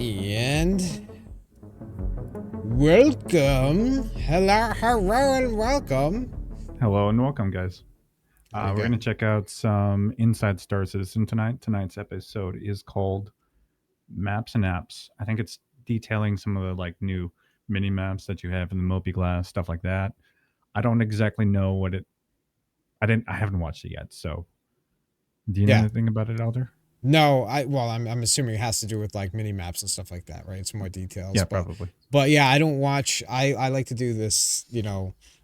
And welcome. Hello, and welcome. Hello and welcome, guys. Okay. We're going to check out some Inside Star Citizen tonight. Tonight's episode is called Maps and Apps. I think it's detailing some of the new mini maps that you have in the Moby Glass, stuff like that. I don't exactly know what it. I haven't watched it yet. So, do you know anything about it, Elder? No, I'm assuming it has to do with mini maps and stuff like that, right? It's more details. Yeah, probably. But yeah, I don't watch. I like to do this,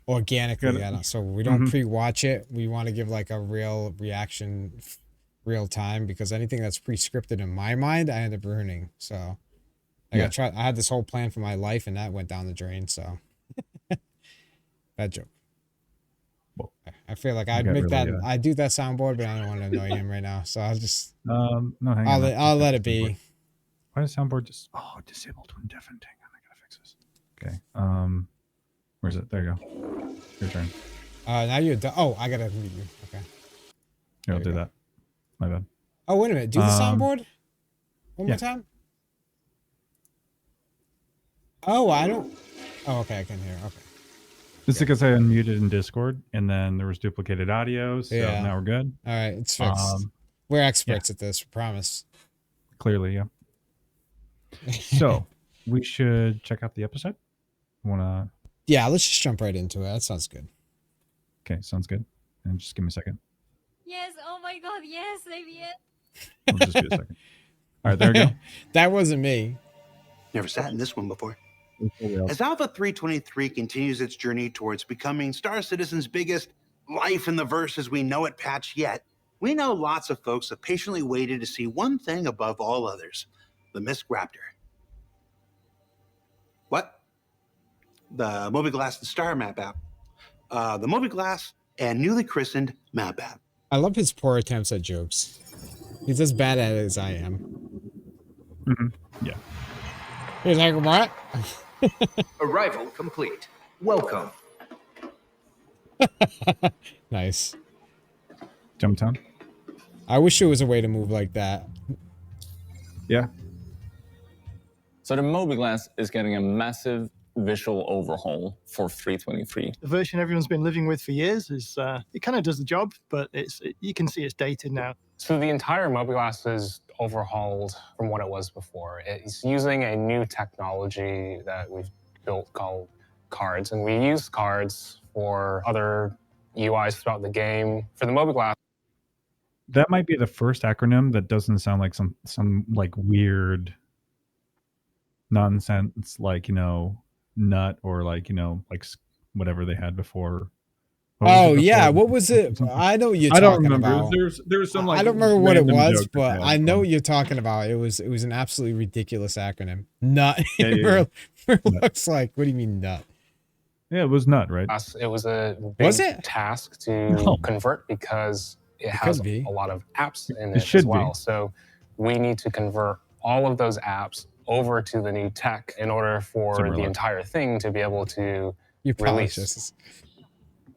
organically. So we don't pre-watch it. We want to give a real reaction, real time, because anything that's pre-scripted in my mind, I end up ruining. So I had this whole plan for my life, and that went down the drain. So bad joke. Well, I feel like I'd make that. I'd do that soundboard, but I don't want to annoy him right now. So I'll just no. Hang on. on. I'll let it be. Why does soundboard just disabled when deafened? Hang on, I gotta fix this. Okay. Where's it? There you go. Your turn. Now you're done. Oh, I gotta mute you. Okay. Here, I'll do that. My bad. Oh, wait a minute. Do the soundboard one more time. Oh, I don't. Oh, okay. I can hear. Okay. This is because I unmuted in Discord, and then there was duplicated audio, so now we're good. All right, it's fixed. We're experts at this, we promise. Clearly, yeah. So, we should check out the episode? Wanna? Yeah, let's just jump right into it. That sounds good. Okay, sounds good. And just give me a second. Yes, oh my god, yes, Xavier. It'll just be a second. All right, there we go. That wasn't me. Never sat in this one before. As Alpha 323 continues its journey towards becoming Star Citizen's biggest life in the verse as we know it patch yet, we know lots of folks have patiently waited to see one thing above all others, the Misk Raptor. What? The Moby Glass and Star map app. The Moby Glass and newly christened map app. I love his poor attempts at jokes. He's as bad at it as I am. Yeah. He's like, what? Arrival complete. Welcome. Nice. Jump town. I wish there was a way to move like that. Yeah. So the Moby Glass is getting a massive visual overhaul for 323. The version everyone's been living with for years is it kind of does the job, but you can see it's dated now. So the entire Moby Glass is overhauled from what it was before. It's using a new technology that we've built called cards, and we use cards for other UIs throughout the game. For the Moby Glass, that might be the first acronym that doesn't sound like some weird nonsense nut or whatever they had before. What was it? I know what you're talking about. There's some I don't remember what it was, but I know what you're talking about. It was an absolutely ridiculous acronym. Nut. It looks like. What do you mean nut? Yeah, it was nut, right? it was a big task to convert because it has a lot of apps in it as well. So we need to convert all of those apps over to the new tech in order for the entire thing to be able to release.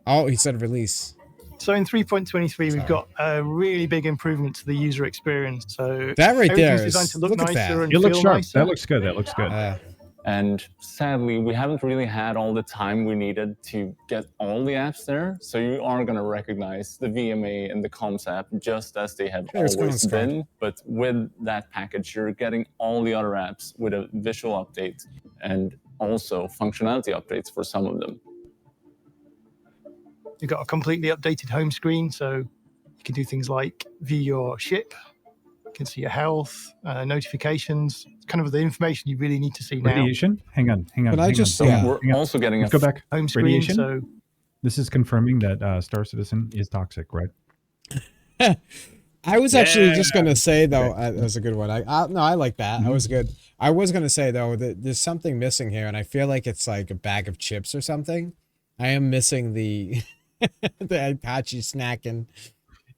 Oh, he said release. So in 3.23, we've got a really big improvement to the user experience. So that right there is designed to look nicer and it looks sharp. Nicer. That looks good. That looks good. And sadly, we haven't really had all the time we needed to get all the apps there. So you are going to recognize the VMA and the Comms app just as they have always been. But with that package, you're getting all the other apps with a visual update and also functionality updates for some of them. You've got a completely updated home screen, so you can do things like view your ship, you can see your health, notifications, kind of the information you really need to see now. Radiation? Hang on. We're also getting Let's go back. Home screen. Radiation? So this is confirming that Star Citizen is toxic, right? I was actually just going to say, though, that was a good one. I like that. That was good. I was going to say, though, that there's something missing here, and I feel like it's like a bag of chips or something. I am missing the Apache snacking.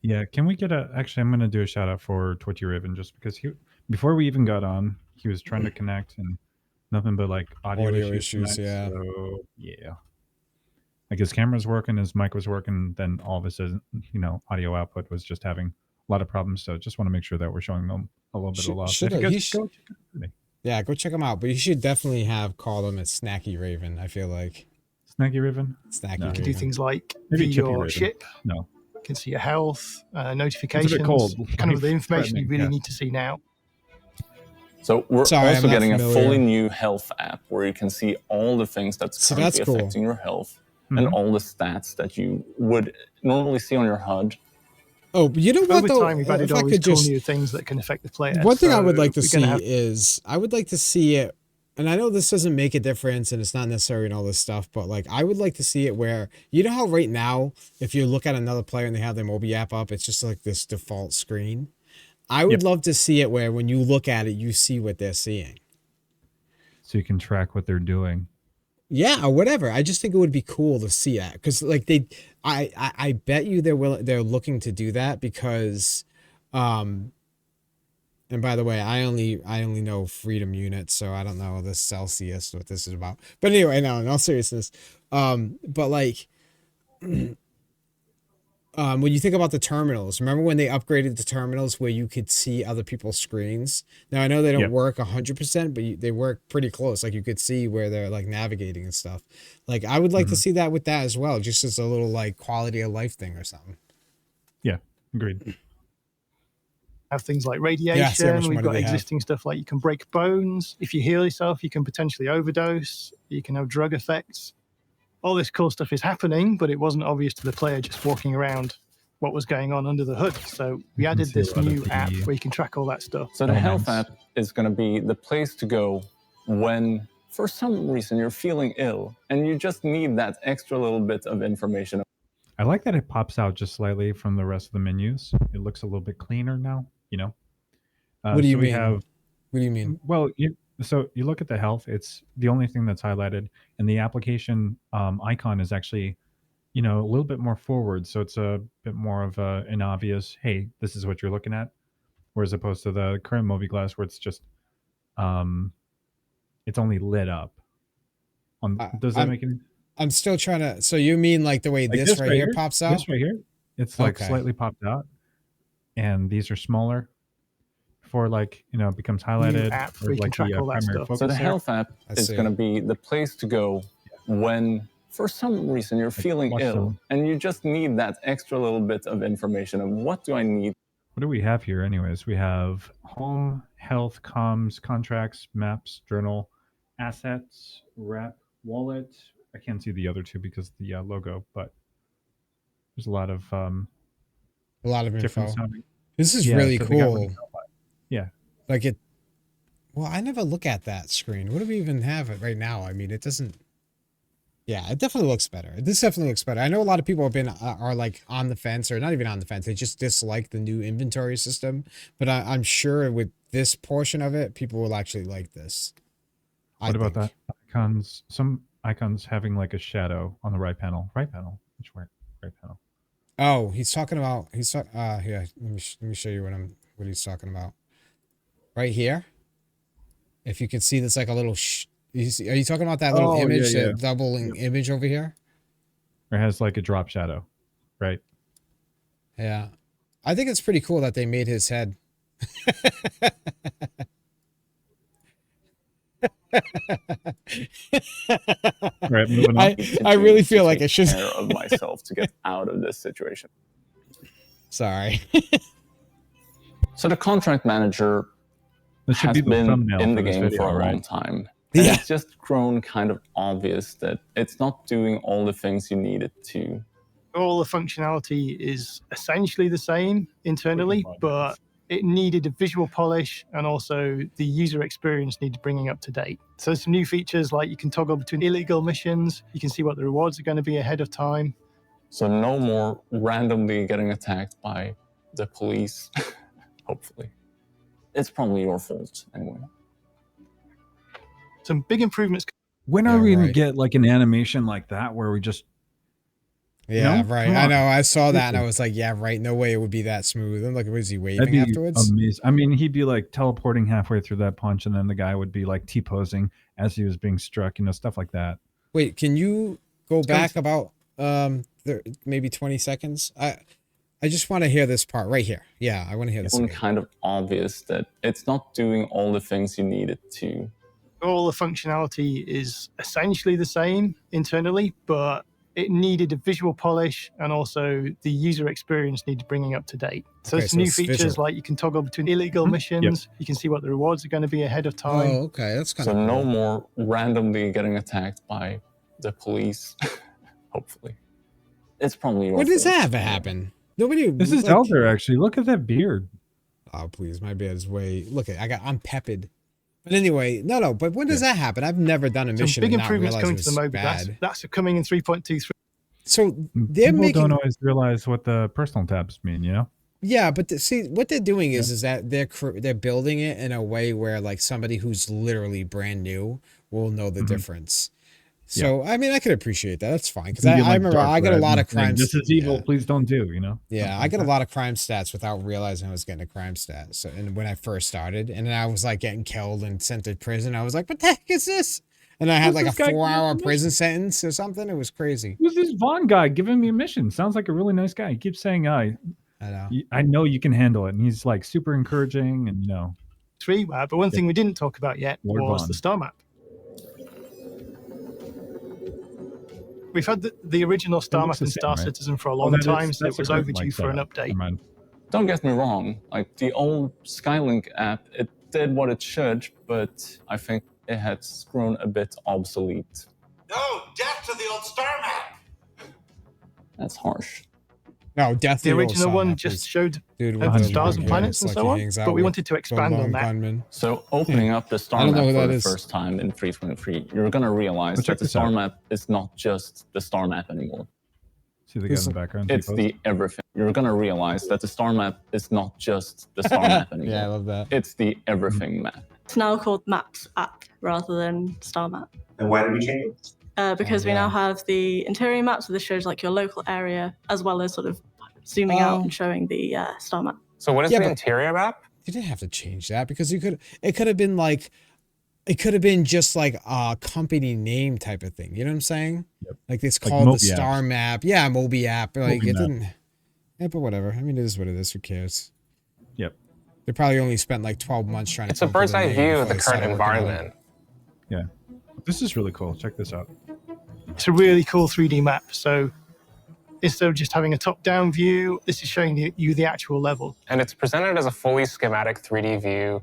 Yeah, can we get actually, I'm going to do a shout out for Twitchy Raven just because before we even got on, he was trying to connect and nothing but audio issues tonight, so, yeah. His camera's working, his mic was working, then all of a sudden, audio output was just having a lot of problems. So just want to make sure that we're showing them a little bit of love. Yeah, go check him out. But you should definitely have called him a Snacky Raven. I feel like Snacky Raven. Snacky No. You can Raven. do things like Maybe view Chippy your Raven. ship. No. You can see your health, It's a notifications. bit cold. Kind of the information you really yeah. need to see now. So we're Sorry, also I'm not getting a familiar. fully new health app where you can see all the things that's So currently that's cool. affecting your health and all the stats that you would normally see on your HUD. Oh, but you know what Over though? time, we've added If I all these could cool just new things that can affect the player. one thing I would like to we're see gonna have- is I would like to see it, and I know this doesn't make a difference and it's not necessary and all this stuff, but like I would like to see it where you know how right now if you look at another player and they have their Mobi app up, it's just like this default screen. I would love to see it where when you look at it, you see what they're seeing. So you can track what they're doing. Yeah, or whatever. I just think it would be cool to see that because, like, I bet you they're looking to do that because, and by the way, I only know freedom units, so I don't know the Celsius what this is about. But anyway, no, in all seriousness, but like. When you think about the terminals, remember when they upgraded the terminals where you could see other people's screens? Now I know they don't work 100%, but they work pretty close. Like you could see where they're like navigating and stuff. Like I would like to see that with that as well, just as a little like quality of life thing or something. Yeah, agreed. Have things like radiation. We've got existing stuff like you can break bones. If you heal yourself, you can potentially overdose. You can have drug effects. All this cool stuff is happening, but it wasn't obvious to the player just walking around what was going on under the hood. So we added this new app where you can track all that stuff. So the health app is going to be the place to go when, for some reason, you're feeling ill and you just need that extra little bit of information. I like that it pops out just slightly from the rest of the menus. It looks a little bit cleaner now, you know? What do you mean? What do you mean? Well, so you look at the health, it's the only thing that's highlighted, and the application icon is actually, a little bit more forward. So it's a bit more of an obvious, hey, this is what you're looking at. Whereas opposed to the current Mobi Glass where it's just, it's only lit up. Does that make any? I'm still trying to, so you mean like the way like this right here pops out? This right here, it's like slightly popped out. And these are smaller. For like, it becomes highlighted. App where you can track all that stuff. So the health app is going to be the place to go when, for some reason, you're feeling ill and you just need that extra little bit of information of what do I need. What do we have here anyways? We have home, health, comms, contracts, maps, journal, assets, wrap, wallet. I can't see the other two because of the logo, but there's a lot of info. This is really cool. Yeah. Like it. Well, I never look at that screen. What do we even have it right now? I mean, it doesn't. Yeah, it definitely looks better. This definitely looks better. I know a lot of people are like on the fence, or not even on the fence. They just dislike the new inventory system. But I'm sure with this portion of it, people will actually like this. What about that? Icons. Some icons having like a shadow on the right panel. Right panel. Which way? Right panel. Oh, he's talking about. Yeah. Let me show you what he's talking about. Right here, if you can see, that's like a little. Are you talking about that little image, that doubling image over here? It has like a drop shadow, right? Yeah, I think it's pretty cool that they made his head. Right, moving on. I really feel like I should take care of myself to get out of this situation. Sorry. So the contract manager has been in the game for a long time. And it's just grown kind of obvious that it's not doing all the things you need it to. All the functionality is essentially the same internally, but it needed a visual polish, and also the user experience needed bringing up to date. So some new features like you can toggle between illegal missions, you can see what the rewards are going to be ahead of time. So no more randomly getting attacked by the police, hopefully. It's probably your fault anyway. Some big improvements. When are we going to get like an animation like that where we just... Yeah, right. I know. I saw that and I was like, yeah, right. No way it would be that smooth. I'm like, was he waving afterwards? Amazing. I mean, he'd be like teleporting halfway through that punch, and then the guy would be like T-posing as he was being struck, stuff like that. Wait, can you go back about maybe 20 seconds? I just want to hear this part right here. Yeah, I want to hear this. It's kind of obvious that it's not doing all the things you need it to. All the functionality is essentially the same internally, but it needed a visual polish, and also the user experience needed bringing up to date. So there's new features like you can toggle between illegal missions. You can see what the rewards are going to be ahead of time. Oh, okay, that's kind of cool. No more randomly getting attacked by the police. Hopefully, it's probably. When does that ever happen? Nobody. This is Elder, actually. Look at that beard. Oh, please, my beard is way. Look at I'm pepid. But anyway, no. But when does that happen? I've never done a mission. Big improvements coming to the mode. That's coming in 3.23. So they're People don't always realize what the personal tabs mean, you know? Yeah, but see, what they're doing is that they're building it in a way where like somebody who's literally brand new will know the difference. So I mean, I could appreciate that. That's fine because I remember I got a lot of crime. This is evil. Please don't do. You know. Yeah, I got a lot of crime stats without realizing I was getting a crime stat. So, and when I first started, and then I was like getting killed and sent to prison, I was like, "What the heck is this?" And I had like a 4-hour prison sentence or something. It was crazy. Who's this Vaughn guy giving me a mission? Sounds like a really nice guy. He keeps saying, I know you can handle it," and he's like super encouraging, and you know. But one thing we didn't talk about yet was the star map. We've had the original Star Map and Star Citizen for a long time, so it was overdue for an update. Don't get me wrong, like the old Skylink app, it did what it should, but I think it has grown a bit obsolete. No, death to the old Star Map! That's harsh. No, death to the original one just showed stars and planets and so on, but we wanted to expand on that. So opening up the star map for the first time in 3.23, you're going to realize that the star map is not just the star map anymore. See the guy in the background? It's the everything. You're going to realize that the star map is not just the star map anymore. Yeah, I love that. It's the everything map. It's now called Maps app rather than Star Map. And why did we change it? Because we now have the interior map, so this shows like your local area, as well as sort of zooming out and showing the star map. So what is the interior map? You didn't have to change that because it could have been like, it could have been just like a company name type of thing. You know what I'm saying? Yep. Like it's called the Star Map. Yeah, Moby app. Like it didn't. Yeah, but whatever. I mean, it is what it is. Who cares? Yep. They probably only spent like 12 months trying to. It's a bird's eye view of the current environment. Yeah. This is really cool. Check this out. It's a really cool 3D map. So instead of just having a top-down view, this is showing you the actual level. And it's presented as a fully schematic 3D view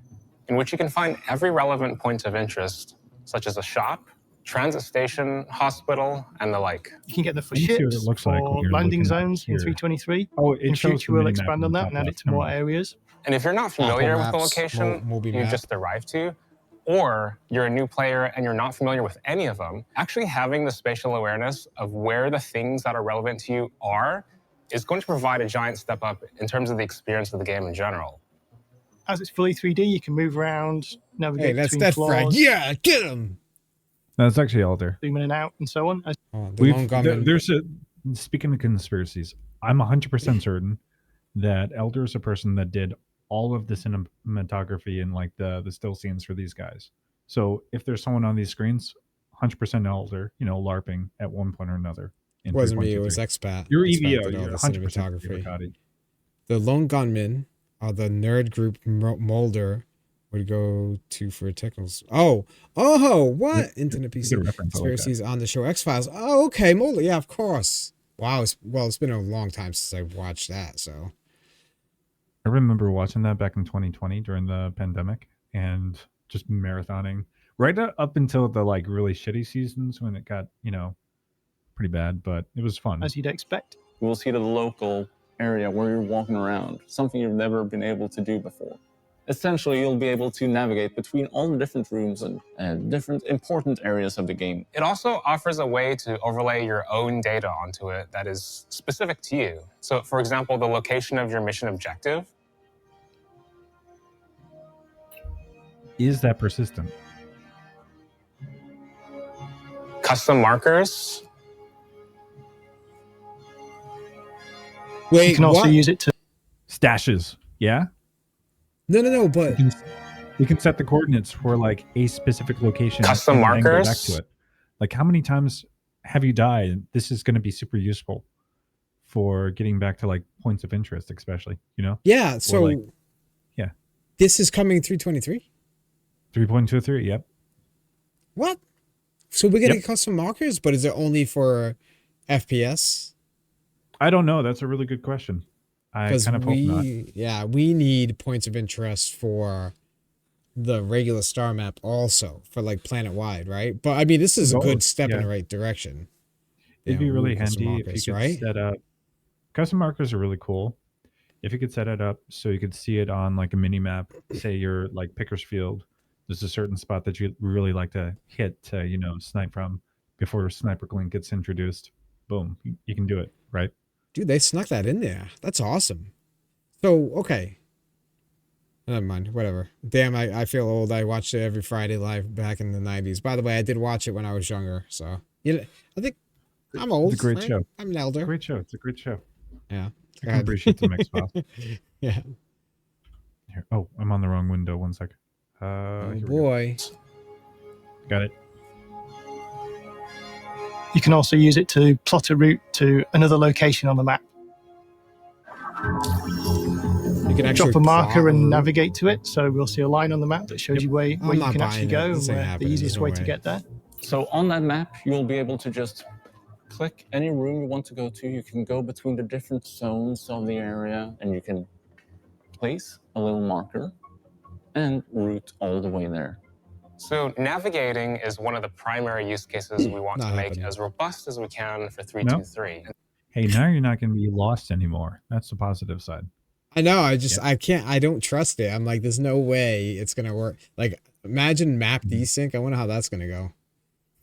in which you can find every relevant point of interest, such as a shop, transit station, hospital, and the like. You can get the for ships or landing zones in 323. Oh, in future we'll expand on that and add it to more areas. And if you're not familiar with the location you just arrived to, or you're a new player and you're not familiar with any of them, actually having the spatial awareness of where the things that are relevant to you are is going to provide a giant step up in terms of the experience of the game in general. As it's fully 3D, you can move around, navigate between floors. Frag. Yeah, get him! That's actually Elder. Zoom in and out and so on. Speaking of conspiracies, I'm 100% certain that Elder is a person that did all of the cinematography and like the still scenes for these guys. So if there's someone on these screens, 100% Elder, you know, LARPing at one point or another. It wasn't me, it was Expat. Your EVO, you're 100% cinematography. The Lone Gunman, the nerd group Molder would go to for technicals. Oh, what? Internet PC conspiracies on the show X-Files. Oh, okay, Molder, yeah, of course. Wow, it's been a long time since I watched that, so. I remember watching that back in 2020 during the pandemic and just marathoning right up until the like really shitty seasons when it got, you know, pretty bad, but it was fun. As you'd expect. We'll see the local area where you're walking around, something you've never been able to do before. Essentially, you'll be able to navigate between all the different rooms and different important areas of the game. It also offers a way to overlay your own data onto it that is specific to you. So, for example, the location of your mission objective. Is that persistent? Custom markers. Wait, you can also use it to stashes. Yeah. No, but you can set the coordinates for like a specific location. Custom markers. Back to it. Like how many times have you died? This is going to be super useful for getting back to like points of interest, especially, you know? Yeah. So like, yeah, this is coming 323. 3.23. Yep. What? So we're getting custom markers, but is it only for FPS? I don't know. That's a really good question. I kind of hope not. Yeah, we need points of interest for the regular star map also for like planet wide, right? But I mean, this is a good step in the right direction. It'd be really handy if you could set up custom markers are really cool. If you could set it up so you could see it on like a mini map, say you're like Pickersfield, there's a certain spot that you really like to hit to, you know, snipe from before Sniper Glint gets introduced. Boom, you can do it, right? Dude, they snuck that in there. That's awesome. So, okay. Never mind, whatever. Damn, I feel old. I watched it every Friday live back in the 90s. By the way, I did watch it when I was younger, so you know, I think I'm old. It's a great show. I'm an elder. Great show. It's a great show. Yeah. I can appreciate some X-Files. Yeah. Here. Oh, I'm on the wrong window. 1 second. Oh boy. Got it. You can also use it to plot a route to another location on the map. You can actually drop a marker and navigate to it. So we'll see a line on the map that shows you where you can actually go and where the easiest way to get there. So on that map, you'll be able to just click any room you want to go to. You can go between the different zones of the area, and you can place a little marker and route all the way there. So navigating is one of the primary use cases we want to make as robust as we can for 323. Hey, now you're not going to be lost anymore. That's the positive side. I know. I don't trust it. I'm like, there's no way it's going to work. Like, imagine map desync. I wonder how that's going to go.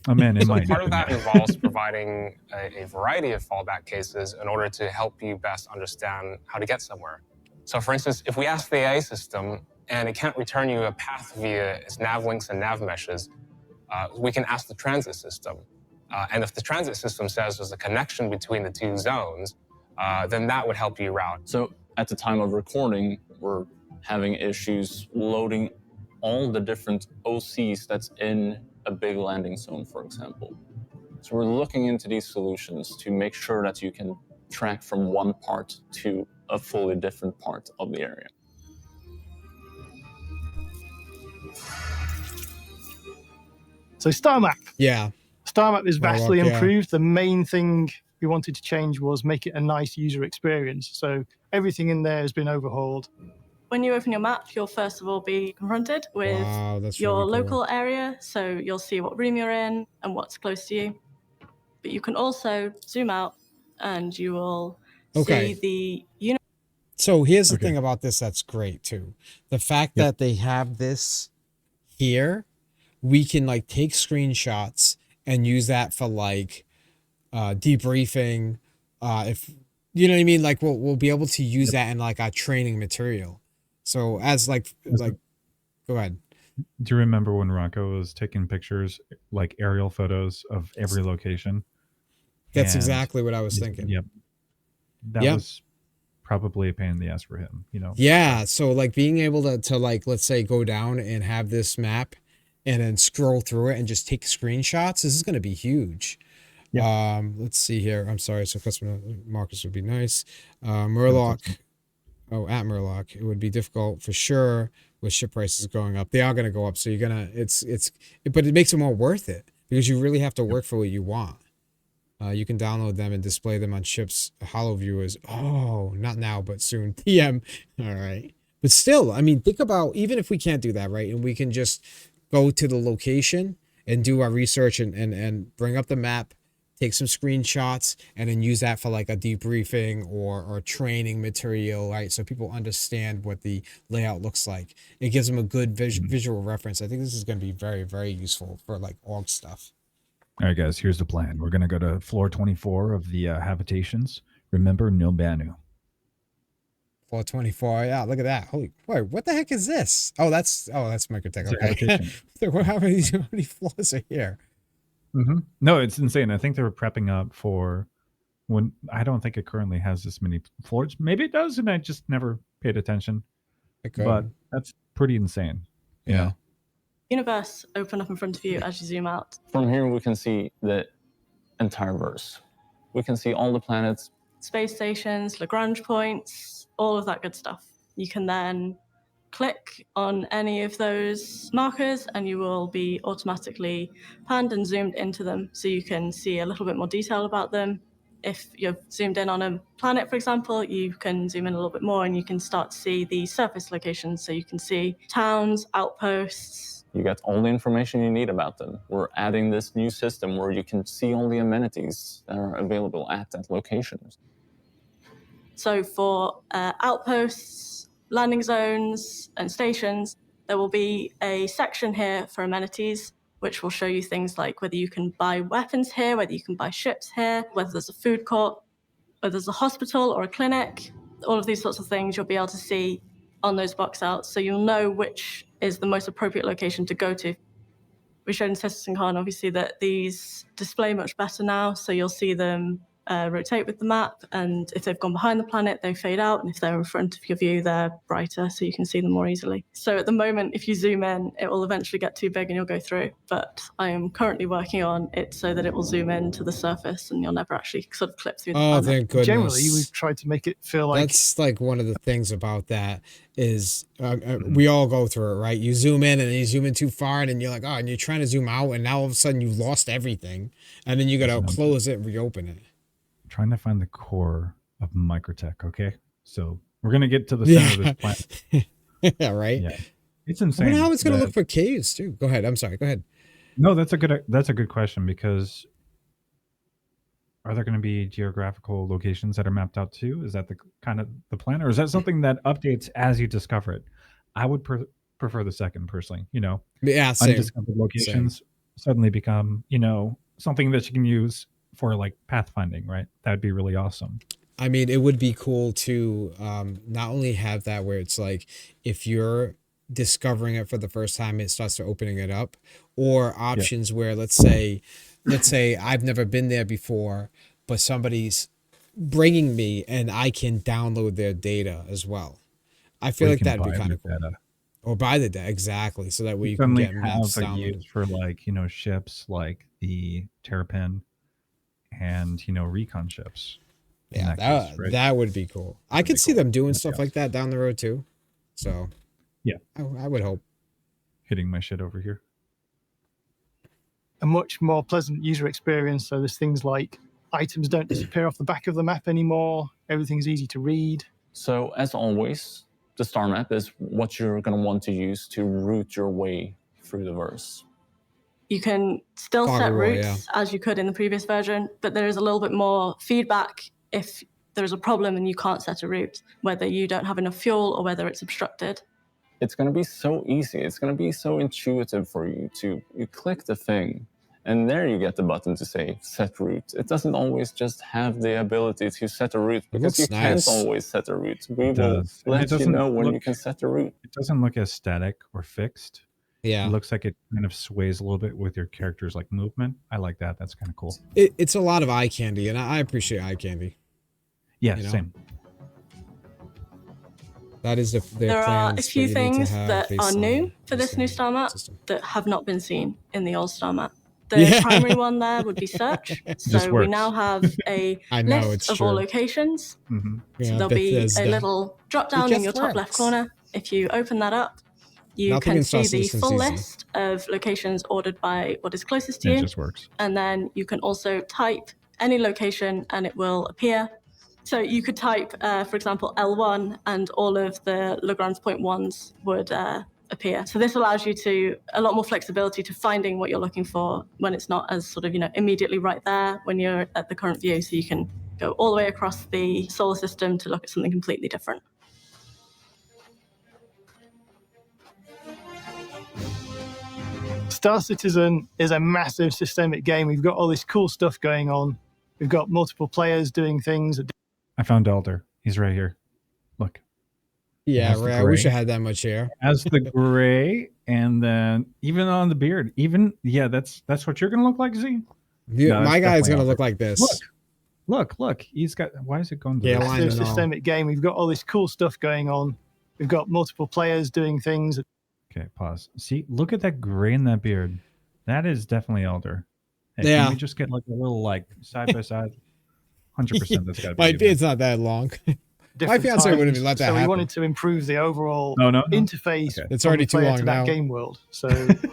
Oh, man, it so might. Part of that involves providing a variety of fallback cases in order to help you best understand how to get somewhere. So for instance, if we ask the AI system and it can't return you a path via its nav links and nav meshes, we can ask the transit system. And if the transit system says there's a connection between the two zones, then that would help you route. So at the time of recording, we're having issues loading all the different OCs that's in a big landing zone, for example. So we're looking into these solutions to make sure that you can track from one part to a fully different part of the area. So Star Map. Yeah. Star Map is vastly improved. The main thing we wanted to change was make it a nice user experience. So everything in there has been overhauled. When you open your map, you'll first of all be confronted with your really local area. So you'll see what room you're in and what's close to you. But you can also zoom out and you will see the So here's the thing about this that's great too. The fact that they have this here, we can like take screenshots and use that for like debriefing. If you know what I mean, like we'll be able to use that in like our training material. So as like go ahead. Do you remember when Rocco was taking pictures, like aerial photos of every location? That's exactly what I was thinking. Yep. That was probably a pain in the ass for him, you know? Yeah. So like being able to like, let's say go down and have this map and then scroll through it and just take screenshots. This is going to be huge. Yeah. Let's see here. I'm sorry. So customer markers would be nice. Murloc. Oh, at Murloc, it would be difficult for sure with ship prices going up. They are going to go up. So you're going to, but it makes it more worth it because you really have to work for what you want. You can download them and display them on ships. Hollow viewers. Oh, not now, but soon. TM. All right. But still, I mean, think about, even if we can't do that, right? And we can just go to the location and do our research and bring up the map, take some screenshots, and then use that for like a debriefing or training material, right? So people understand what the layout looks like. It gives them a good visual reference. I think this is going to be very, very useful for like org stuff. All right, guys, here's the plan. We're going to go to floor 24 of the habitations. Remember, no Banu. Floor 24. Yeah, look at that. Holy, wait, what the heck is this? Oh, that's Microtech. Okay. How many floors are here? Mm-hmm. No, it's insane. I think they were prepping up for when I don't think it currently has this many floors. Maybe it does, and I just never paid attention. But that's pretty insane. Yeah. Universe open up in front of you as you zoom out. From here, we can see the entire verse. We can see all the planets space stations, Lagrange points, all of that good stuff. You can then click on any of those markers and you will be automatically panned and zoomed into them so you can see a little bit more detail about them. If you've zoomed in on a planet, for example, you can zoom in a little bit more and you can start to see the surface locations. So you can see towns, outposts. You get all the information you need about them. We're adding this new system where you can see all the amenities that are available at that location. So for outposts, landing zones, and stations, there will be a section here for amenities, which will show you things like whether you can buy weapons here, whether you can buy ships here, whether there's a food court, whether there's a hospital or a clinic. All of these sorts of things you'll be able to see on those box outs, so you'll know which is the most appropriate location to go to. We showed in CitizenCon, obviously, that these display much better now, so you'll see them rotate with the map, and if they've gone behind the planet, they fade out, and if they're in front of your view, they're brighter, so you can see them more easily. So at the moment, if you zoom in, it will eventually get too big and you'll go through, but I am currently working on it so that it will zoom in to the surface and you'll never actually sort of clip through the planet. Thank goodness. Generally, we've tried to make it feel like... That's like one of the things about that is we all go through it, right? You zoom in and then you zoom in too far and then you're like, oh, and you're trying to zoom out and now all of a sudden you lost everything and then you got to close it and reopen it. Trying to find the core of microtech. Okay, so we're gonna get to the center of this planet. Yeah, right. Yeah, it's insane. I wonder how it's gonna look for caves too. Go ahead. I'm sorry. Go ahead. No, that's a good question, because are there going to be geographical locations that are mapped out too? Is that the kind of the plan, or is that something that updates as you discover it? I would prefer the second, personally. You know, yeah, same. Undiscovered locations suddenly become, you know, something that you can use for like pathfinding, right? That'd be really awesome. I mean, it would be cool to not only have that where it's like if you're discovering it for the first time, it starts to opening it up, or options where let's say I've never been there before, but somebody's bringing me and I can download their data as well. I feel like that'd be kind of cool. Data. Or buy the data, exactly, so that we can get maps downloaded for like, you know, ships like the Terrapin and, you know, recon ships. Yeah, that would be cool. I could see them doing stuff like that down the road too. So yeah, I would hope. Hitting my shit over here. A much more pleasant user experience. So there's things like items don't disappear off the back of the map anymore. Everything's easy to read. So as always, the star map is what you're going to want to use to route your way through the verse. You can still set routes as you could in the previous version, but there is a little bit more feedback if there's a problem and you can't set a route, whether you don't have enough fuel or whether it's obstructed. It's going to be so easy. It's going to be so intuitive for you to click the thing, and there you get the button to say set route. It doesn't always just have the ability to set a route, because you can't always set a route. We will let you know when you can set a route. It doesn't look as static or fixed. Yeah, it looks like it kind of sways a little bit with your character's like movement. I like that. That's kind of cool. It's a lot of eye candy, and I appreciate eye candy. Yeah, same. That is there are a few things that are new for this new star map that have not been seen in the old star map. The primary one there would be search. So we now have a list of all locations. Mm-hmm. So there'll be a little drop down in your top left corner. If you open that up, you can see the full list of locations ordered by what is closest to you. It just works. And then you can also type any location and it will appear. So you could type, for example, L1 and all of the Lagrange point ones would appear. So this allows you a lot more flexibility to finding what you're looking for when it's not as sort of, you know, immediately right there when you're at the current view. So you can go all the way across the solar system to look at something completely different. Star Citizen is a massive systemic game. We've got all this cool stuff going on. We've got multiple players doing things. I found Elder. He's right here. Look. Yeah, right. I wish I had that much hair. As the gray, and then even on the beard, that's what you're gonna look like, Z. Yeah, no, my guy's gonna look like this. Look. He's got. Why is it going? Yeah, it's a systemic game. We've got all this cool stuff going on. We've got multiple players doing things. Okay, pause. See, look at that gray in that beard. That is definitely Elder. Hey, yeah. Can we just get like a little like side by side? 100%. That's got to be. Might be. It's not that long. My fiance wouldn't even let that happen. So we wanted to improve the overall interface. It's already too long to now. That game world. So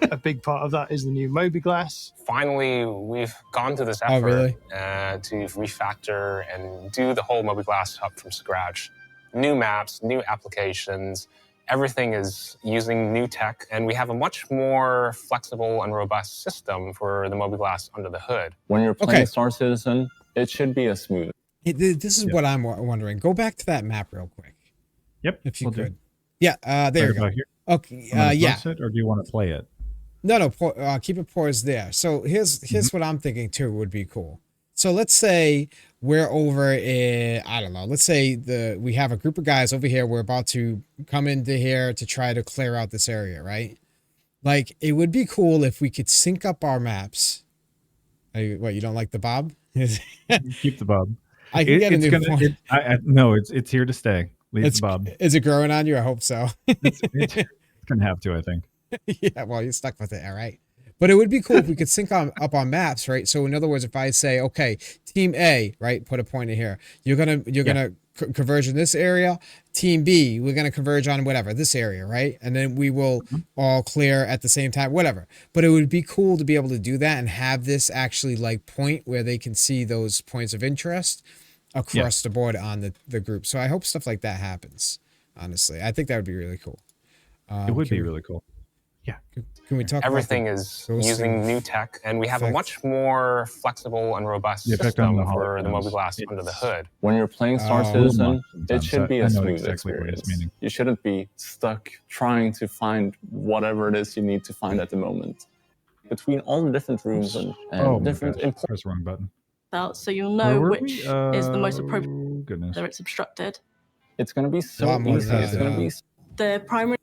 a big part of that is the new Mobi-Glass. Finally, we've gone to this effort to refactor and do the whole Mobi-Glass hub from scratch. New maps, new applications. Everything is using new tech, and we have a much more flexible and robust system for the Mobi-Glass under the hood. When you're playing Star Citizen, it should be a smooth. This is what I'm wondering. Go back to that map real quick. Yep. If you could. Yeah, there you go. Here? Okay. Yeah. It, or do you want to play it? No. Keep it paused there. So here's what I'm thinking too would be cool. So let's say we're over in, I don't know, let's say we have a group of guys over here. We're about to come into here to try to clear out this area, right? Like, it would be cool if we could sync up our maps. What, you don't like the bob? Keep the bob. I can get a new one. No, it's here to stay. Leave the bob. Is it growing on you? I hope so. It's gonna have to, I think. Yeah, well, you're stuck with it, all right. But it would be cool if we could sync up on maps, right? So in other words, if I say, okay, team A, right, put a point in here, you're gonna converge in this area. Team B, we're gonna converge on whatever this area, right? And then we will all clear at the same time, whatever. But it would be cool to be able to do that and have this actually like point where they can see those points of interest across the board on the group. So I hope stuff like that happens. Honestly, I think that would be really cool. It would be really cool. Yeah. Can we talk Everything is using new tech, and we have a much more flexible and robust system for the Mobi-Glass under the hood. When you're playing Star Citizen, it should be a smooth experience. You shouldn't be stuck trying to find whatever it is you need to find at the moment. Between all the different rooms and different... Press the wrong button. So you'll know which is the most appropriate, whether it's obstructed. It's going to be so easy. It's going to be... The primary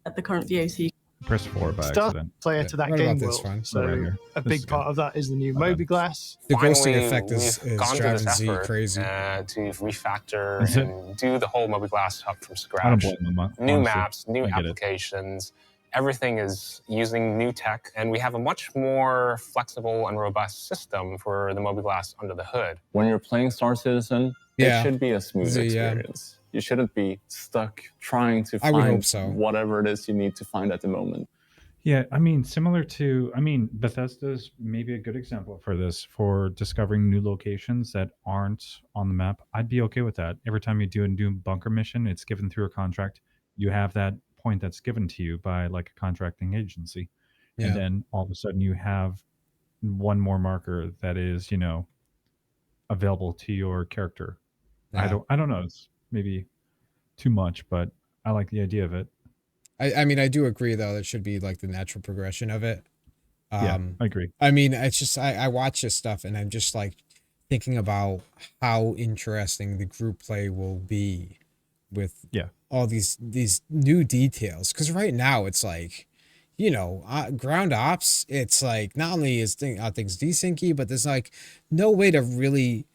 at the current view, so you press 4 by accident. Player to that game world. So a big part of that is the new Mobi-Glass. The ghosting effect is driving Z crazy. To refactor and do the whole Mobi-Glass hub from scratch. New maps, new applications. Everything is using new tech, and we have a much more flexible and robust system for the Mobi-Glass under the hood. When you're playing Star Citizen, it should be a smooth experience. You shouldn't be stuck trying to find whatever it is you need to find at the moment. Yeah, I mean, similar to, Bethesda's maybe a good example for this, for discovering new locations that aren't on the map. I'd be okay with that. Every time you do a new bunker mission, it's given through a contract. You have that point that's given to you by like a contracting agency. Yeah. And then all of a sudden you have one more marker that is, available to your character. Yeah. I don't know. It's maybe too much, but I like the idea of it. I mean, I do agree though. That should be like the natural progression of it. Yeah, I agree. I mean, it's just, I watch this stuff and I'm just like thinking about how interesting the group play will be with all these new details. Cause right now it's like, ground ops, it's like, not only is things desyncy, but there's like no way to really,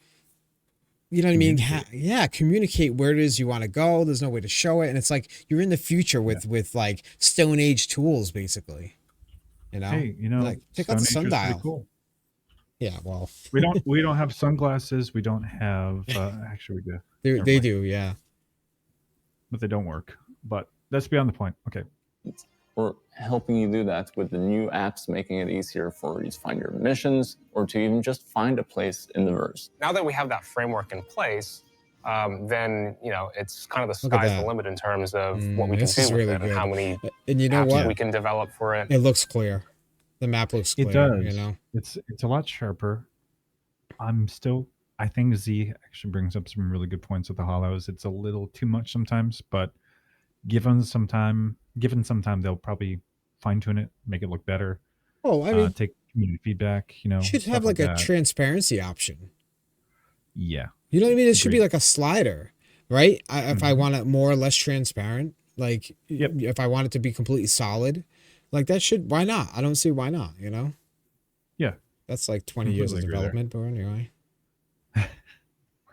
you know what I mean? Communicate where it is you want to go. There's no way to show it. And it's like, you're in the future with like Stone Age tools, basically, Hey, like pick out the sundial. Cool. Yeah. Well, we don't have sunglasses. We don't have, actually we do. They do. Yeah. But they don't work, but that's beyond the point. Okay. We're helping you do that with the new apps, making it easier for you to find your missions or to even just find a place in the verse. Now that we have that framework in place, then, it's kind of the sky's the limit in terms of what we can do with it and how many apps we can develop for it. It looks clear. The map looks clear. It does. It's a lot sharper. I think Z actually brings up some really good points with the hollows. It's a little too much sometimes, but given some time, they'll probably fine tune it, make it look better. Oh, I mean, take community feedback. Should have like a transparency option. Yeah, you know what I mean. It should be like a slider, right? If I want it more or less transparent, like if I want it to be completely solid, like that should. Why not? I don't see why not. Yeah, that's like 20 years of development, but anyway.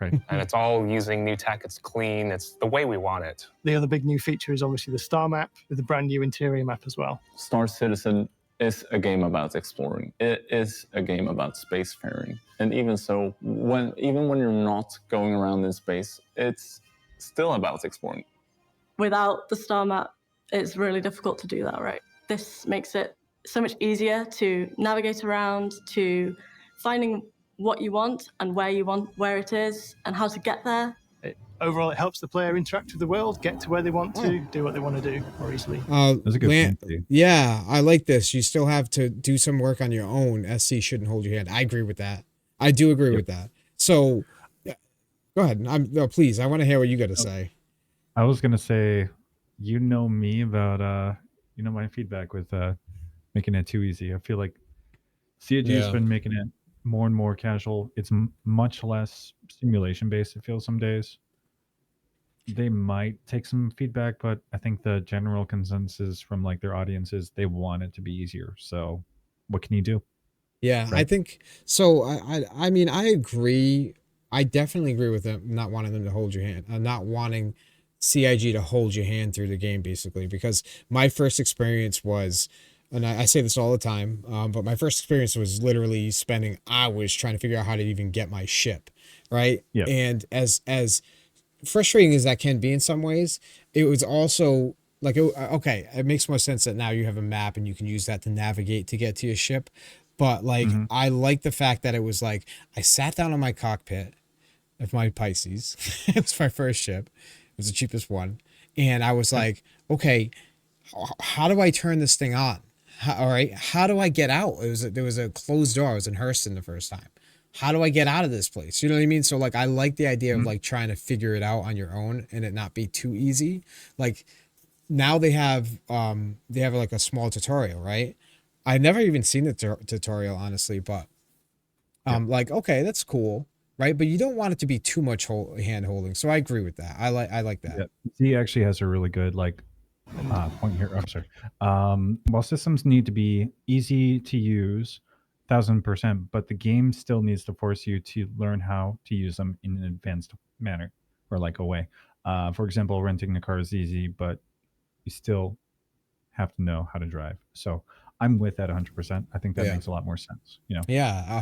Right. And it's all using new tech. It's clean. It's the way we want it. The other big new feature is obviously the star map with the brand new interior map as well. Star Citizen, is a game about exploring. It is a game about spacefaring. And even so, even when you're not going around in space, it's still about exploring. Without the star map, it's really difficult to do that, right? This makes it so much easier to navigate around, to finding what you want and where it is, and how to get there. Overall, it helps the player interact with the world, get to where they want to, do what they want to do more easily. That's a good point. Yeah, I like this. You still have to do some work on your own. SC shouldn't hold your hand. I agree with that. I do agree with that. So, go ahead. No, please. I want to hear what you got to say. I was gonna say, you know me about my feedback with making it too easy. I feel like CIG has been making it more and more casual. It's much less simulation based. It feels some days. They might take some feedback, but I think the general consensus from like their audiences, they want it to be easier. So what can you do? Yeah, right? I think so. I mean, I agree. I definitely agree with them not wanting them to hold your hand, not wanting CIG to hold your hand through the game, basically, because my first experience was, and I say this all the time, but my first experience was literally spending hours trying to figure out how to even get my ship, right? Yeah. And as frustrating as that can be in some ways, it was also like, okay, it makes more sense that now you have a map and you can use that to navigate to get to your ship. But like, I like the fact that it was like, I sat down on my cockpit of my Pisces. It was my first ship. It was the cheapest one. And I was like, okay, how do I turn this thing on? All right. How do I get out? There was a closed door. I was in Hurston the first time. How do I get out of this place? You know what I mean? So like, I like the idea of like trying to figure it out on your own and it not be too easy. Like now they have like a small tutorial, right? I've never even seen the tutorial, honestly, but like, okay, that's cool. Right. But you don't want it to be too much hand holding. So I agree with that. I like that. Yeah. He actually has a really good point here. I'm sorry. While systems need to be easy to use, 1000%, but the game still needs to force you to learn how to use them in an advanced manner or like a way. For example, renting a car is easy, but you still have to know how to drive. So I'm with that 100%. I think that makes a lot more sense. Yeah,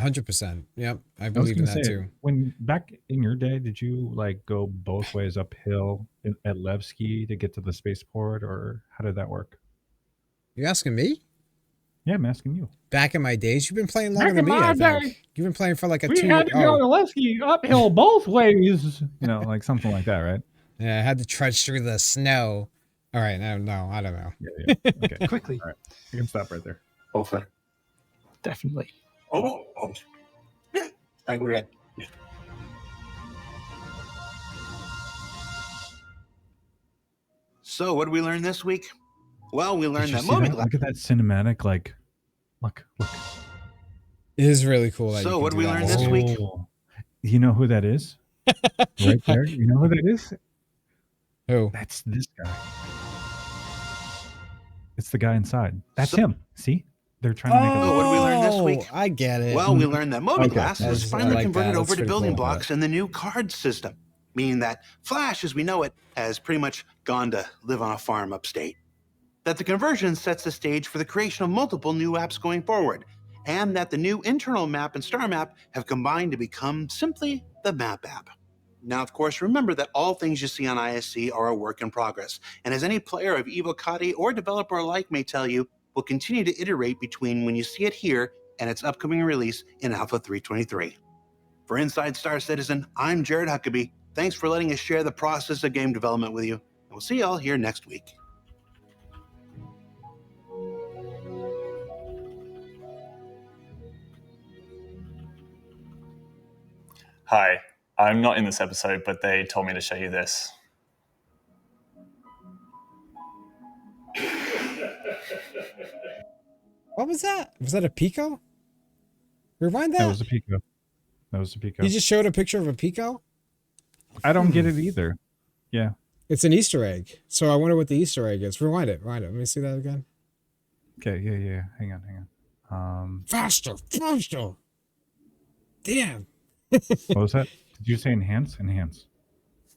100%. Yep, I believe in that too. When back in your day, did you like go both ways uphill at Levski to get to the spaceport, or how did that work? You asking me? Yeah, I'm asking you. Back in my days, you've been playing longer than me. I think you've been playing for like we had to go to Levski uphill both ways. Like something like that, right? Yeah, I had to trudge through the snow. All right, no, I don't know. Yeah. Okay, quickly. All right, you can stop right there. Hopefully, definitely. Oh. I agree. So, what did we learn this week? Well, we learned that look at that cinematic, like, look. It is really cool. So, what did we learn this week? You know who that is? Right there. You know who that is? Who? That's this guy. It's the guy inside. That's him. See? They're trying to make it. Oh, what did we learn this week? I get it. Well, we learned that Mobiglass was finally converted over to building blocks in the new card system, meaning that Flash, as we know it, has pretty much gone to live on a farm upstate. That the conversion sets the stage for the creation of multiple new apps going forward, and that the new internal map and star map have combined to become simply the Map app. Now, of course, remember that all things you see on ISC are a work in progress, and as any player of Evocati or developer alike may tell you, will continue to iterate between when you see it here and its upcoming release in Alpha 3.23. For Inside Star Citizen, I'm Jared Huckabee. Thanks for letting us share the process of game development with you, and we'll see y'all here next week. Hi, I'm not in this episode, but they told me to show you this. What was that? Was that a Pico? Rewind that. That was a Pico. You just showed a picture of a Pico? I don't get it either. Yeah. It's an Easter egg. So I wonder what the Easter egg is. Rewind it. Let me see that again. Okay, yeah. Hang on. Faster. Damn. What was that? Did you say enhance? Enhance.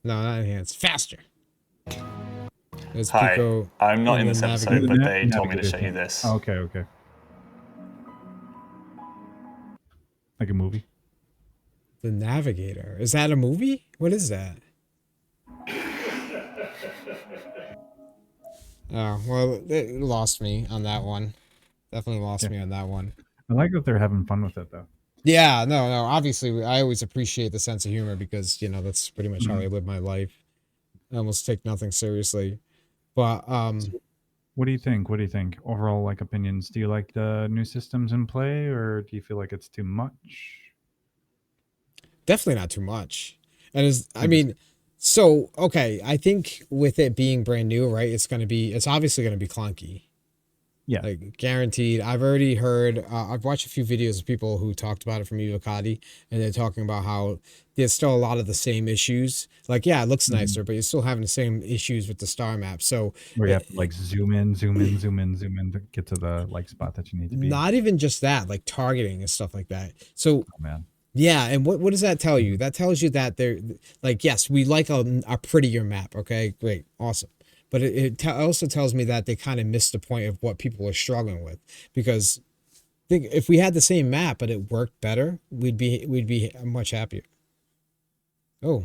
No, not enhance. Faster. Hi, I'm not in this episode, but they told me to show you this. Okay. Like a movie. The Navigator. Is that a movie? What is that? Oh, well, it lost me on that one. Definitely lost me on that one. I like that they're having fun with it, though. Yeah, no. Obviously, I always appreciate the sense of humor because, that's pretty much how I live my life. I almost take nothing seriously. But, what do you think? What do you think? Overall, like, opinions. Do you like the new systems in play, or do you feel like it's too much? Definitely not too much. And okay, I think with it being brand new, right, it's obviously going to be clunky. Yeah. Like, guaranteed. I've already heard, I've watched a few videos of people who talked about it from Evocati, and they're talking about how there's still a lot of the same issues. Like, yeah, it looks nicer, but you're still having the same issues with the star map. So where you have to, like, zoom in to get to the, like, spot that you need to be. Not even just that, like targeting and stuff like that. So, oh, man. Yeah, and what does that tell you? That tells you that they're like, yes, we like a prettier map. Okay, great, awesome. But it also tells me that they kind of missed the point of what people are struggling with. Because think if we had the same map but it worked better, we'd be much happier. Oh,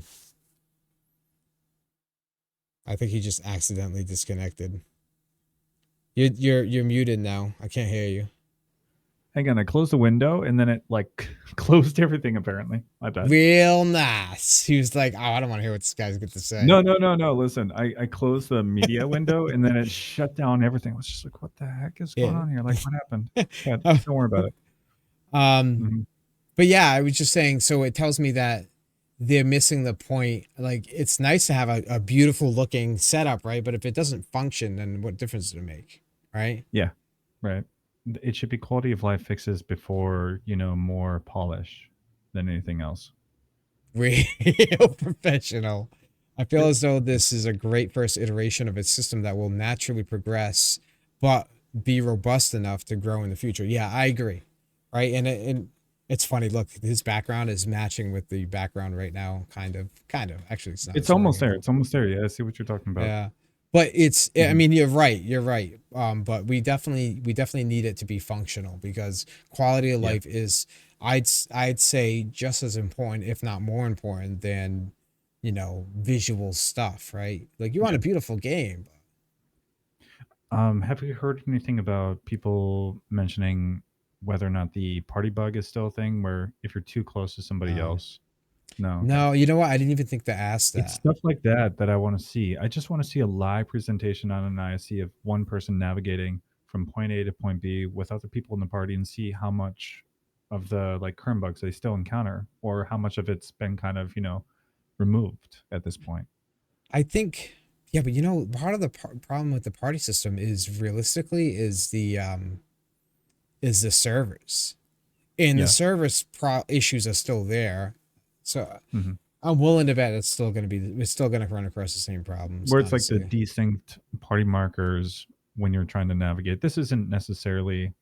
I think he just accidentally disconnected. You're muted now. I can't hear you. Hang on, I closed the window and then it, like, closed everything, apparently. My bad. Real nice. He was like, oh, I don't want to hear what this guy's got to say. No. Listen, I closed the media window and then it shut down everything. I was just like, what the heck is going on here? Like, what happened? Yeah, don't worry about it. But yeah, I was just saying, so it tells me that they're missing the point. Like, it's nice to have a beautiful looking setup, right? But if it doesn't function, then what difference does it make? Right? Yeah, right. It should be quality of life fixes before, more polish than anything else. Real professional. I feel as though this is a great first iteration of a system that will naturally progress, but be robust enough to grow in the future. Yeah, I agree. Right. And it's funny. Look, his background is matching with the background right now. Kind of. Actually, it's not. It's almost there. It's almost there. Yeah, I see what you're talking about. Yeah. But it's, I mean, you're right. But we definitely need it to be functional because quality of life is, I'd say just as important, if not more important than, visual stuff, right? Like, you want a beautiful game. Have you heard anything about people mentioning whether or not the party bug is still a thing where if you're too close to somebody else? No. No, you know what? I didn't even think to ask that. It's stuff like that I want to see. I just want to see a live presentation on an ISC of one person navigating from point A to point B with other people in the party and see how much of the, like, current bugs they still encounter or how much of it's been kind of, removed at this point. I think, yeah, but part of the problem with the party system is realistically is the servers, and the servers issues are still there. So I'm willing to bet we're still going to run across the same problems. Where it's honestly, like the desync party markers when you're trying to navigate. This isn't necessarily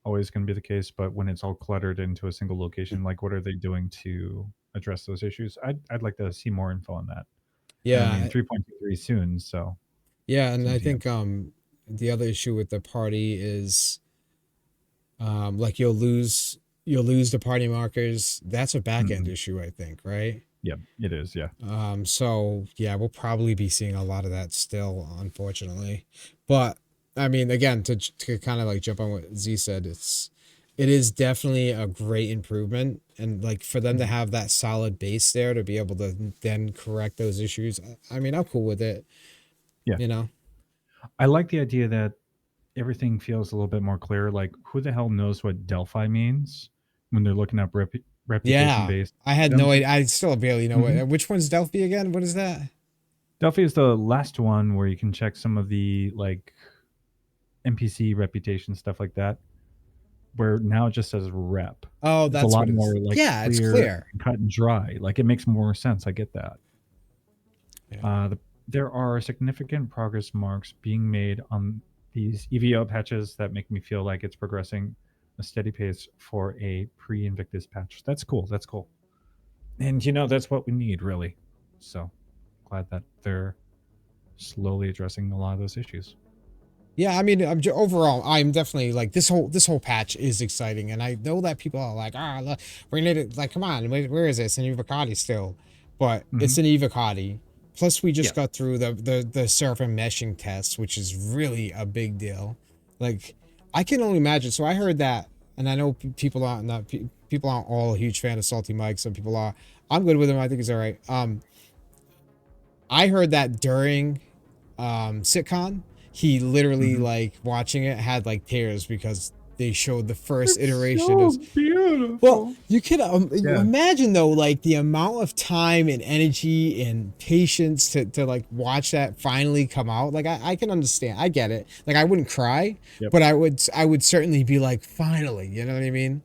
always going to be the case, but when it's all cluttered into a single location, like, what are they doing to address those issues? I'd like to see more info on that. Yeah, I mean, 3.23 soon, so. Yeah, and I think the other issue with the party is like you'll lose the party markers. That's a back end issue, I think, right? Yeah, it is. Yeah. So yeah, we'll probably be seeing a lot of that still, unfortunately. But I mean, again, to kind of like jump on what Z said, it is definitely a great improvement, and like for them to have that solid base there to be able to then correct those issues. I mean, I'm cool with it. Yeah. I like the idea that everything feels a little bit more clear. Like, who the hell knows what Delphi means when they're looking up reputation based? I had no idea. I still barely know which one's Delphi again. What is that? Delphi is the last one where you can check some of the, like, NPC reputation stuff like that. Where now it just says rep. Oh, that's it's a lot more like it's clear, and cut and dry. Like, it makes more sense. I get that. Yeah. There are significant progress marks being made on these EVO patches that make me feel like it's progressing a steady pace for a pre-Invictus patch. That's cool. That's cool. And that's what we need, really. So glad that they're slowly addressing a lot of those issues. Yeah, I mean, overall, I'm definitely like this whole patch is exciting, and I know that people are like, look, we need it. Like, come on, where is it? It's an Evocati still, but it's an Evocati. Plus, we just got through the server meshing test, which is really a big deal. Like, I can only imagine. So I heard that, and I know people aren't people aren't all a huge fan of Salty Mike. Some people are. I'm good with him. I think he's all right. I heard that during sitcom, he literally like watching it had like tears because they showed the first iteration of beautiful. Well, you can imagine though, like the amount of time and energy and patience to like watch that finally come out. Like I can understand, I get it. Like I wouldn't cry, but I would certainly be like, finally, you know what I mean?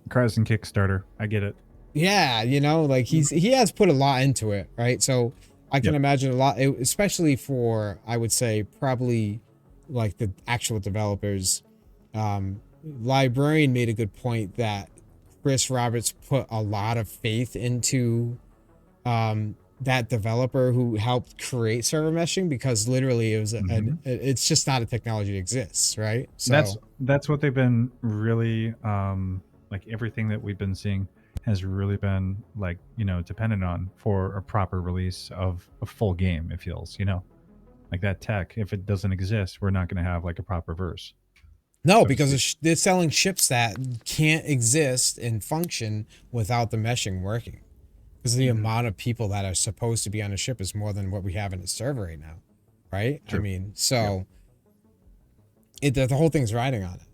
Cries and Kickstarter, I get it. Yeah, you know, like he has put a lot into it, right? So I can imagine a lot, especially for, I would say, probably like the actual developers. Librarian made a good point that Chris Roberts put a lot of faith into that developer who helped create server meshing, because literally it was it's just not a technology that exists, right? So that's what they've been really like everything that we've been seeing has really been like, you know, dependent on for a proper release of a full game. It feels, you know, like that tech, if it doesn't exist, we're not going to have like a proper verse. No, because they're selling chips that can't exist and function without the meshing working. Because the amount of people that are supposed to be on a ship is more than what we have in a server right now, right? True. I mean, so the whole thing's riding on it,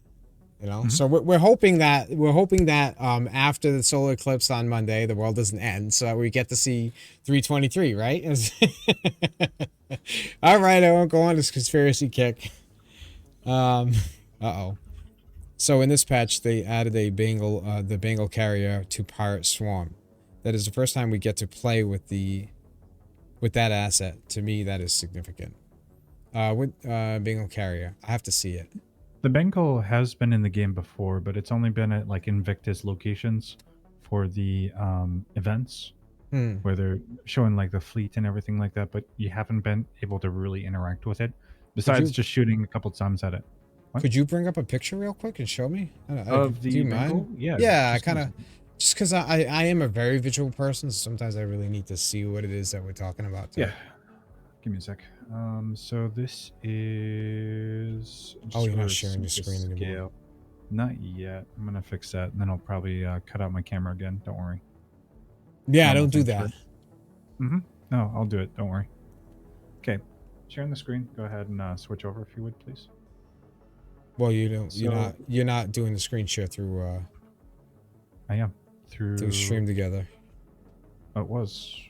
you know. So we're hoping that after the solar eclipse on Monday, the world doesn't end, so we get to see 323, right? All right, I won't go on this conspiracy kick. So in this patch, they added a the Bengal carrier to Pirate Swarm. That is the first time we get to play with that asset. To me, that is significant. With Bengal carrier, I have to see it. The Bengal has been in the game before, but it's only been at like Invictus locations for the events where they're showing like the fleet and everything like that. But you haven't been able to really interact with it, besides just shooting a couple times at it. What? Could you bring up a picture real quick and show me? Do you mind? Yeah. Yeah, I kind of, just because I am a very visual person, so sometimes I really need to see what it is that we're talking about. Yeah. Give me a sec. So this is. Oh, you're not sharing your screen anymore. Not yet. I'm gonna fix that, and then I'll probably cut out my camera again. Don't worry. Yeah, don't do that. No, I'll do it. Don't worry. Okay, sharing the screen. Go ahead and switch over if you would, please. Well, you don't. So, you're not doing the screen share through. I am through Stream Together. Oh, it was.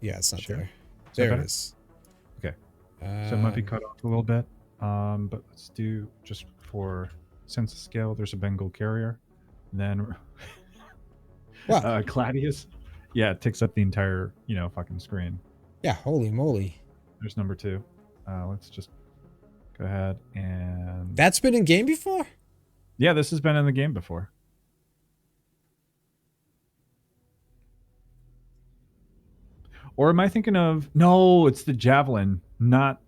Yeah, it's not there. There it is. Okay. So it might be cut off a little bit. But let's do just for sense of scale. There's a Bengal carrier. Then what? Claudius. Yeah, it takes up the entire, you know, fucking screen. Yeah, holy moly. There's number 2. Let's just go ahead and. That's been in game before? Yeah, this has been in the game before. Or am I thinking of? No, it's the Javelin, not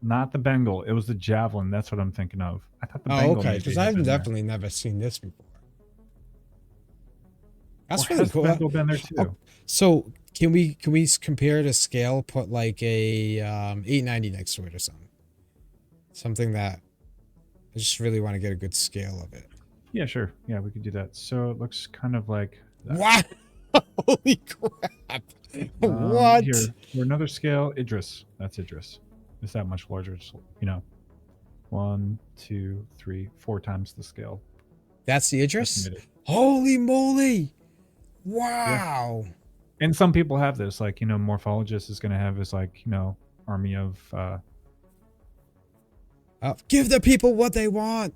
the Bengal. It was the Javelin. That's what I'm thinking of. I thought the Bengal. Okay, because I've definitely never seen this before. That's really cool. Bengal been there too. So can we compare to scale? Put like a 890 next to it or something. Something that I just really want to get a good scale of it. Yeah, sure. Yeah, we could do that. So it looks kind of like that. What? Holy crap! What? Here, for another scale, Idris. That's Idris. It's that much larger. Just, you know, 1, 2, 3, 4 times the scale. That's the Idris. Holy moly! Wow. Yeah. And some people have this, like, you know, Morphologist is going to have this, like, you know, army of. Give the people what they want.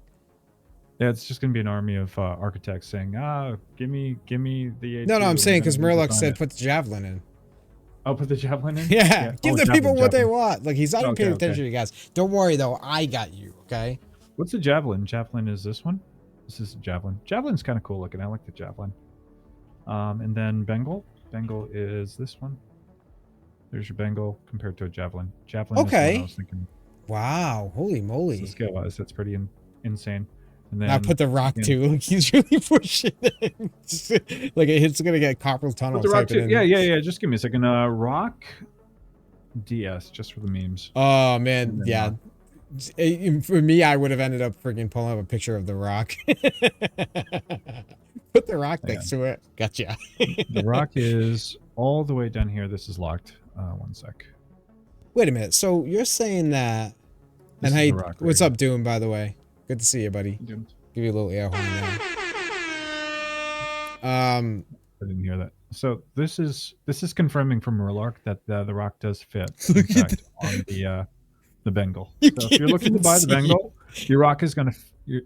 Yeah, it's just going to be an army of architects saying, give me the. No, I'm saying because Murloc said put the Javelin in. Oh, put the Javelin in? Yeah. Give the people what they want. Like, he's not even paying attention to you guys. Don't worry, though. I got you, okay? What's the Javelin? Javelin is this one? This is the Javelin. Javelin's kind of cool looking. I like the Javelin. And then Bengal. Bengal is this one. There's your Bengal compared to a Javelin. Javelin is what I was thinking. Wow, holy moly. So scale-wise, that's pretty insane. And then now put the rock too. Like he's really pushing it. Like it's gonna get carpal tunnel. Put the rock too. Yeah. Just give me a second. Rock DS, just for the memes. Oh man, yeah. For me, I would have ended up freaking pulling up a picture of the rock. Put the rock next to it. Gotcha. The rock is all the way down here. This is locked. One sec. Wait a minute. So you're saying that? This and hey, what's right up, Doom? By the way, good to see you, buddy. Doom. Give you a little air horn there. I didn't hear that. So this is confirming from Murloc that the rock does fit. In fact, on the Bengal. So if you're looking to buy the Bengal, your rock is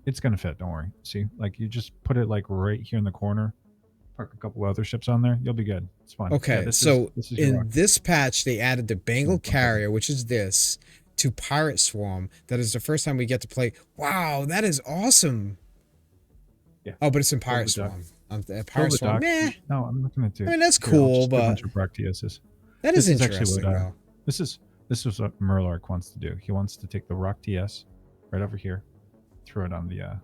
it's gonna fit. Don't worry. See, like you just put it like right here in the corner. Park a couple other ships on there. You'll be good. It's fine. Okay, yeah, so in this patch, they added the Bengal carrier, which is this, to Pirate Swarm. That is the first time we get to play. Wow, that is awesome. Yeah. Oh, but it's in Pirate Swarm. Pirate Swarm. Meh. No, I'm looking at it. I mean, that's cool, but that is interesting. Though. This is what Murloc wants to do. He wants to take the Rock TS right over here, throw it on the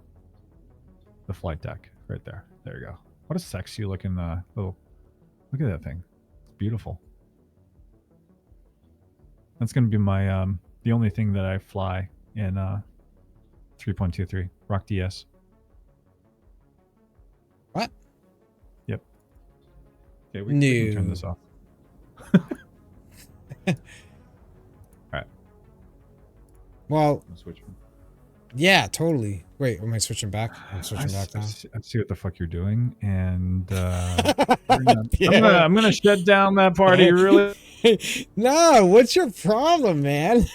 flight deck right there. There you go. What a sexy looking little. Look at that thing. It's beautiful. That's gonna be my the only thing that I fly in 3.23 Rock DS. What? Yep. Okay, we can turn this off. All right. Well, I'm switching. Yeah, totally. Wait, am I switching back? I'm switching back now. I see what the fuck you're doing, and I'm gonna shut down that party. Really? No, what's your problem, man?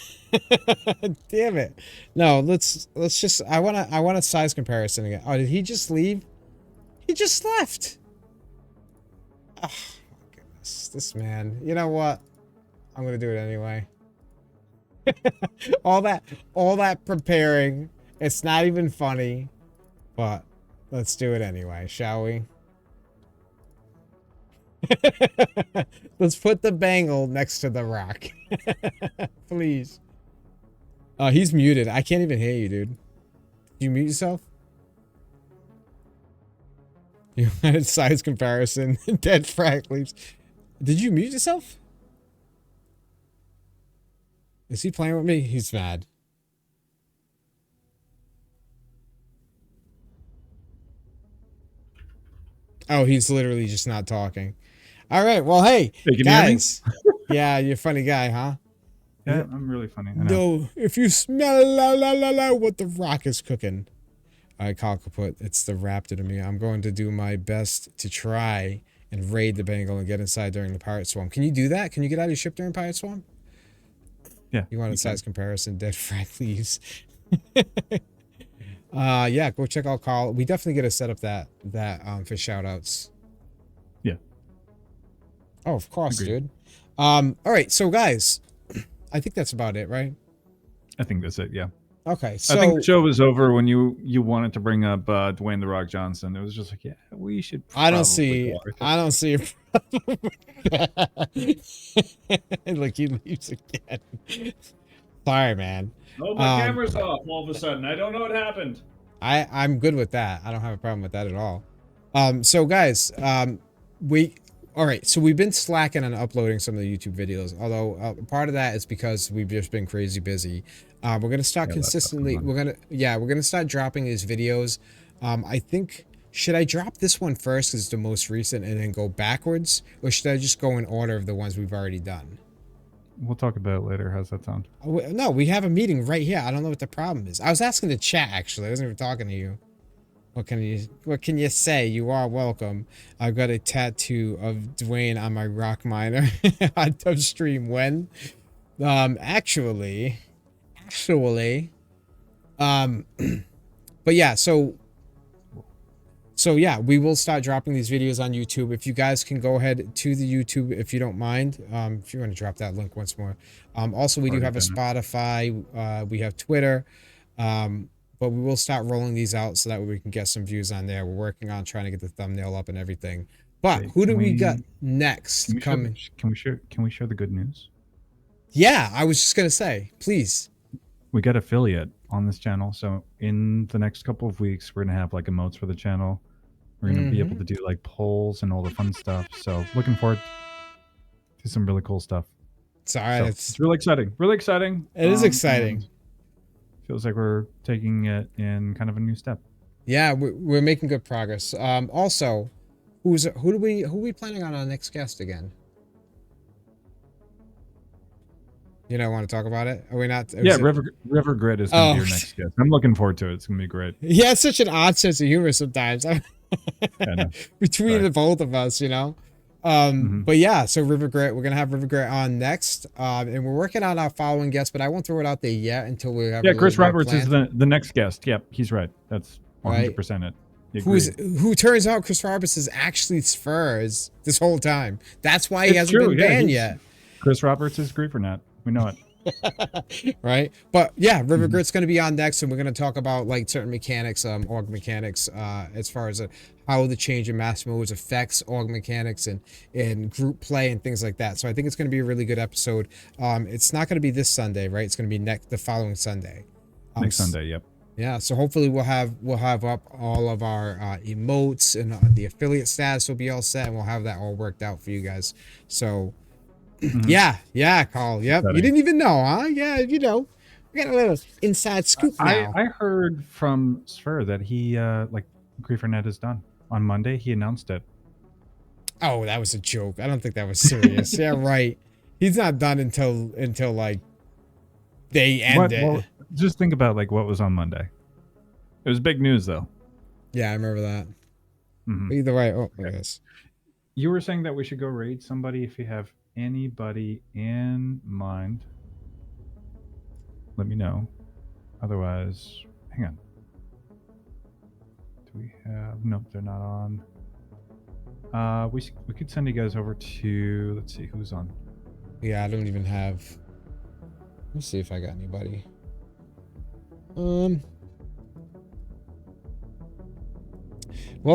Damn it! No, let's just. I want a size comparison again. Oh, did he just leave? He just left. Oh my goodness, this man. You know what? I'm gonna do it anyway. all that preparing. It's not even funny, but let's do it anyway, shall we? Let's put the Bengal next to the rock. Please. He's muted. I can't even hear you, dude. Did you mute yourself? You wanted size comparison. Dead frag leaves. Did you mute yourself? Is he playing with me? He's mad. Oh, he's literally just not talking. All right. Well, hey, guys. Yeah, you're a funny guy, huh? Yeah, I'm really funny. No, if you smell what the rock is cooking. All right, Kyle Kaput, it's the raptor to me. I'm going to do my best to try and raid the Bengal and get inside during the Pirate Swarm. Can you do that? Can you get out of your ship during Pirate Swarm? Yeah. You want a size comparison? Dead frag leaves. Yeah, go check out Carl. We definitely get to set up that for shout outs. Yeah. Oh, of course, dude. All right, so guys, I think that's about it, right? I think that's it, yeah. Okay, so I think the show was over when you wanted to bring up Dwayne the Rock Johnson. It was just like, yeah, we should. I don't see a problem with that. Look, he leaves again. Sorry, man. Oh, my camera's off all of a sudden. I don't know what happened. I'm good with that. I don't have a problem with that at all. So guys, all right, so we've been slacking on uploading some of the YouTube videos, although part of that is because we've just been crazy busy. We're going to start consistently. We're going to start dropping these videos. I think, should I drop this one first because it's the most recent and then go backwards? Or should I just go in order of the ones we've already done? We'll talk about it later. How's that sound? No, we have a meeting right here. I don't know what the problem is. I was asking the chat, actually. I wasn't even talking to you. What can you say? You are welcome. I've got a tattoo of Dwayne on my rock miner. On Dub stream when? Actually, but yeah, so yeah, we will start dropping these videos on YouTube. If you guys can go ahead to the YouTube, if you don't mind, if you want to drop that link once more. Also, we do have a Spotify, we have Twitter, but we will start rolling these out so that we can get some views on there. We're working on trying to get the thumbnail up and everything. But who do we got next coming? Can we share the good news? Yeah, I was just gonna say, please. we got affiliate on this channel. So in the next couple of weeks, we're gonna have like emotes for the channel. We're gonna be able to do like polls and all the fun stuff. So looking forward to some really cool stuff. Sorry, it's really exciting. Really exciting. It is exciting. Feels like we're taking it in kind of a new step. Yeah, we're making good progress. Also, who are we planning on our next guest again? You don't want to talk about it? Are we not? Yeah, River Grit is going to be your next guest. I'm looking forward to it. It's going to be great. Yeah, it's such an odd sense of humor sometimes. Between the both of us, you know. But yeah, so River Grit, we're gonna have River Grit on next, and we're working on our following guests, but I won't throw it out there yet until we have. Yeah, Chris Roberts is the next guest. Yep, he's right. That's 100% it. Who turns out Chris Roberts is actually Spurs this whole time. That's why he hasn't been banned yet. Chris Roberts is GrieferNet. We know it. Right, but yeah, River Grit's going to be on next, and we're going to talk about like certain mechanics, org mechanics, as far as how the change in mass modes affects org mechanics and group play and things like that. So I think it's going to be a really good episode. It's not going to be this Sunday, right? It's going to be the following Sunday. Next Sunday, yep. Yeah, so hopefully we'll have up all of our emotes, and the affiliate status will be all set, and we'll have that all worked out for you guys. So. Yeah, Carl. Yep. You didn't even know, huh? Yeah, you know. We got a little inside scoop now. I heard from Sphere that he like GrieferNet is done. On Monday he announced it. Oh, that was a joke. I don't think that was serious. Yeah, right. He's not done until like they end it. Well, just think about like what was on Monday. It was big news though. Yeah, I remember that. Either way, look at this. You were saying that we should go raid somebody if you have anybody in mind. Let me know. Otherwise, hang on. Do we have? Nope, they're not on. We could send you guys over to. Let's see who's on. Yeah, I don't even have. Let me see if I got anybody. Well,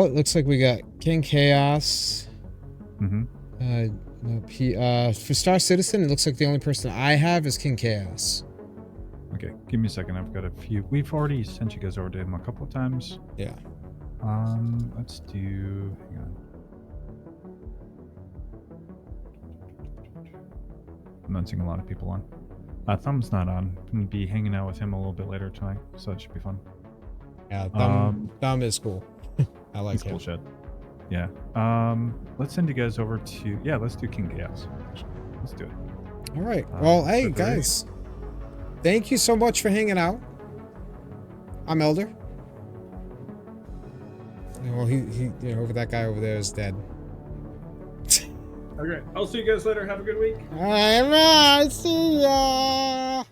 it looks like we got King Chaos. For Star Citizen, it looks like the only person I have is King Chaos. Okay, give me a second. I've got a few. We've already sent you guys over to him a couple of times. Yeah. Let's do. Hang on. I'm not seeing a lot of people on. Thumb's not on. I'm gonna be hanging out with him a little bit later tonight, so that should be fun. Yeah, Thumb is cool. I like him. Cool shit. Yeah. Let's send you guys over to. Yeah, let's do King Chaos. Let's do it. All right. Well, hey guys, thank you so much for hanging out. I'm Elder. Well, he you know, that guy over there is dead. Okay, I'll see you guys later. Have a good week. All right, see ya.